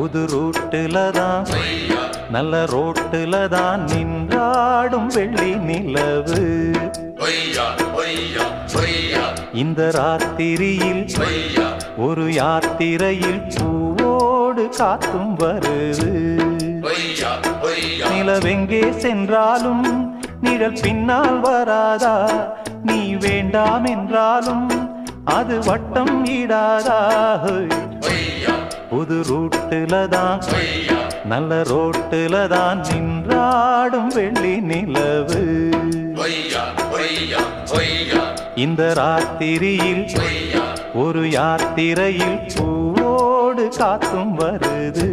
புது ரூட்டுல தான் நல்ல ரோட்டுல தான் நின்றாடும் வெள்ளி நிலவு. இந்த ராத்திரியில் ஒரு யாத்திரையில் பூவோடு காத்தும் வருது. நிலவெங்கே சென்றாலும் நிழல் பின்னால் வராதா? நீ வேண்டாம் என்றாலும் அது வட்டம் ஈடாதா? புது ரூட்டுல தான் நல்ல ரோட்டுல தான் நின்றாடும் வெள்ளி நிலவு. இந்த ராத்திரியில் ஒரு யாத்திரையில் பூவோடு காத்தும் வருது.